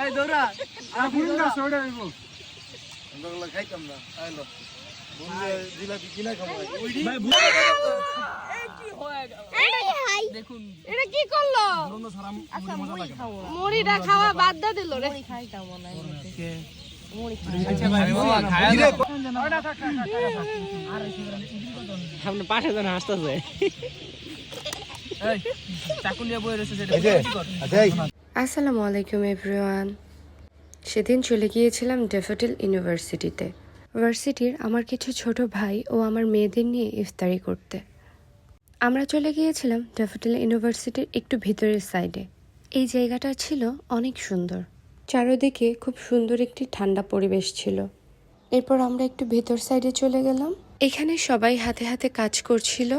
এই দৌড়া আর ফুরিন না ছড়ে আইবো আমরা খাইতাম না আইলো জিলাপি কিনা খাবো ভাই এই কি হয়ে গেল এটা কি হাই দেখুন এটা কি করলো বন্ধ সারা আচ্ছা মজা মুড়ি লাগে খাবো মুড়িটা খাওয়া বাদ দা দিল রে মুড়ি খাইতাম মনে হয় মুড়ি আচ্ছা ভাই বাবা খায়া সামনে পাশে জন হাসতেছে এই চাকু নিয়ে বই রয়েছে সেটা কি কর আসসালামু আলাইকুম এভরিওয়ান। সেদিন চলে গিয়েছিলাম ড্যাফোডিল ইউনিভার্সিটিতে। ভার্সিটির আমার কিছু ছোট ভাই ও আমার মেয়েদের নিয়ে ইফতারি করতে আমরা চলে গিয়েছিলাম ড্যাফোডিল ইউনিভার্সিটির একটু ভিতরের সাইডে। এই জায়গাটা ছিল অনেক সুন্দর, চারদিকে খুব সুন্দর একটি ঠান্ডা পরিবেশ ছিল। এরপর আমরা একটু ভেতর সাইডে চলে গেলাম। এখানে সবাই হাতে হাতে কাজ করছিল,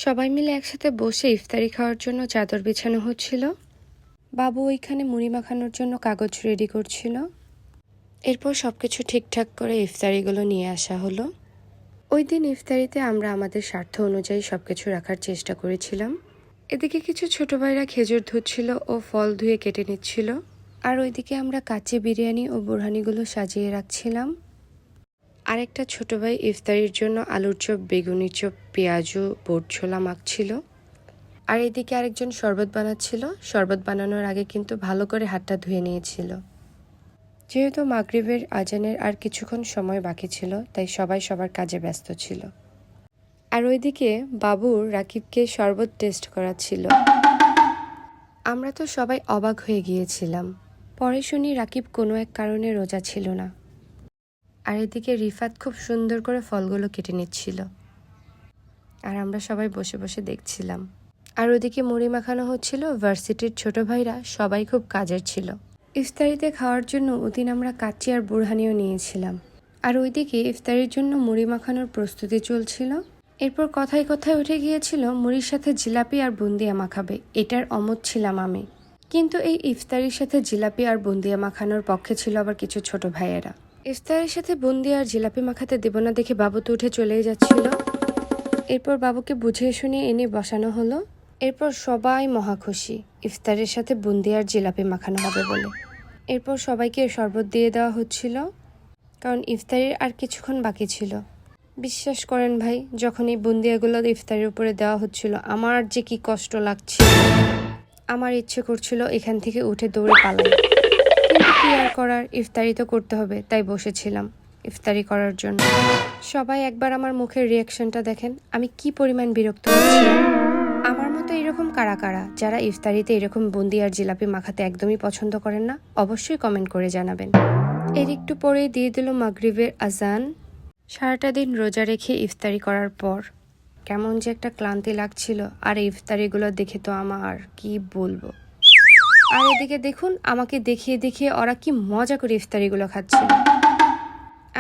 সবাই মিলে একসাথে বসে ইফতারি খাওয়ার জন্য চাদর বিছানো হচ্ছিল। বাবু ওইখানে মুড়ি মাখানোর জন্য কাগজ রেডি করছিল। এরপর সবকিছু ঠিকঠাক করে ইফতারিগুলো নিয়ে আসা হলো। ওই দিন ইফতারিতে আমরা আমাদের স্বার্থ অনুযায়ী সবকিছু রাখার চেষ্টা করেছিলাম। এদিকে কিছু ছোট ভাইরা খেজুর ধুচ্ছিল ও ফল ধুয়ে কেটে নিচ্ছিল, আর ওইদিকে আমরা কাচ্চি বিরিয়ানি ও বোরহানিগুলো সাজিয়ে রাখছিলাম। আরেকটা ছোট ভাই ইফতারির জন্য আলুর চপ, বেগুনি চপ, পেঁয়াজু, বোট ছোলা মাখছিল। আর এদিকে আরেকজন শরবত বানাচ্ছিল। শরবত বানানোর আগে কিন্তু ভালো করে হাতটা ধুয়ে নিয়েছিল। যেহেতু মাগরিবের আজানের আর কিছুক্ষণ সময় বাকি ছিল, তাই সবাই সবার কাজে ব্যস্ত ছিল। আর ওইদিকে বাবুর রাকিবকে শরবত টেস্ট করাচ্ছিল। আমরা তো সবাই অবাক হয়ে গিয়েছিলাম। পরে শুনি রাকিব কোনো এক কারণে রোজা ছিল না। আর এদিকে রিফাত খুব সুন্দর করে ফলগুলো কেটে নিচ্ছিল, আর আমরা সবাই বসে বসে দেখছিলাম। আর ওদিকে মুড়ি মাখানো হচ্ছিল। ভার্সিটির ছোট ভাইরা সবাই খুব কাজের ছিল। ইফতারিতে খাওয়ার জন্য ওদিন আমরা কাচ্চি আর বুরহানিও নিয়েছিলাম। আর ওইদিকে ইফতারির জন্য মুড়ি মাখানোর প্রস্তুতি চলছিল। এরপর কথায় কথায় উঠে গিয়েছিল মুড়ির সাথে জিলাপি আর বুন্দিয়া মাখাবে। এটার অমত ছিলাম আমি, কিন্তু এই ইফতারির সাথে জিলাপি আর বুন্দিয়া মাখানোর পক্ষে ছিল আবার কিছু ছোট ভাইয়েরা। ইফতারের সাথে বুন্দিয়া আর জিলাপি মাখাতে দেব না দেখে বাবু তো উঠে চলেই যাচ্ছিল। এরপর বাবুকে বুঝিয়ে শুনিয়ে এনে বসানো হলো। এরপর সবাই মহা খুশি, ইফতারের সাথে বুন্দিয়া আর জিলাপি মাখানো হবে বলে। এরপর সবাইকে শরবত দিয়ে দেওয়া হচ্ছিল, কারণ ইফতারির আর কিছুক্ষণ বাকি ছিল। বিশ্বাস করেন ভাই, যখন এই বুন্দিয়াগুলো ইফতারির উপরে দেওয়া হচ্ছিল, আমার যে কি কষ্ট লাগছিল। আমার ইচ্ছে করছিল এখান থেকে উঠে দৌড়ে পালাই, কিন্তু কি আর করার, ইফতারি তো করতে হবে, তাই বসেছিলাম ইফতারি করার জন্য। সবাই একবার আমার মুখের রিয়াকশনটা দেখেন, আমি কি পরিমাণ বিরক্ত হচ্ছিলাম। আমার মতো এরকম কারা কারা যারা ইফতারিতে এরকম বুন্দি আর জিলাপি মাখাতে একদমই পছন্দ করেন না, অবশ্যই কমেন্ট করে জানাবেন। এর একটু পরেই দিয়ে দিল মাগরিবের আজান। সারাটা দিন রোজা রেখে ইফতারি করার পর কেমন যে একটা ক্লান্তি লাগছিল। আর এই ইফতারিগুলো দেখে তো আমার কি বলবো। আর এদিকে দেখুন, আমাকে দেখিয়ে দেখিয়ে ওরা কি মজা করে ইফতারিগুলো খাচ্ছিল।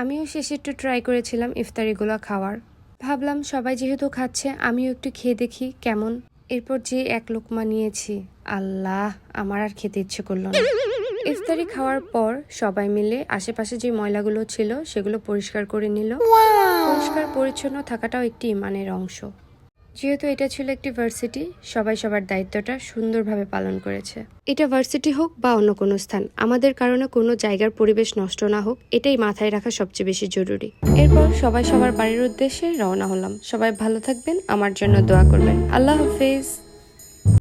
আমিও শেষে একটু ট্রাই করেছিলাম ইফতারিগুলো খাওয়ার। ভাবলাম সবাই যেহেতু খাচ্ছে, আমিও একটু খেয়ে দেখি কেমন। এরপর যে এক লোকমা নিয়েছি, আল্লাহ, আমার আর খেতে ইচ্ছে করলো না। ইফতারি খাওয়ার পর সবাই মিলে আশেপাশে যে ময়লাগুলো ছিল সেগুলো পরিষ্কার করে নিল। পরিষ্কার পরিচ্ছন্ন থাকাটাও একটি ইমানের অংশ। যেহেতু এটা ছিল একটি ভার্সিটি, সবাই সবার দায়িত্বটা সুন্দরভাবে পালন করেছে। এটা ভার্সিটি হোক বা অন্য কোনো স্থান, আমাদের কারণে কোনো জায়গার পরিবেশ নষ্ট না হোক, এটাই মাথায় রাখা সবচেয়ে বেশি জরুরি। এরপর সবাই সবার বাড়ির উদ্দেশ্যে রওনা হলাম। সবাই ভালো থাকবেন, আমার জন্য দোয়া করবেন। আল্লাহ হাফেজ।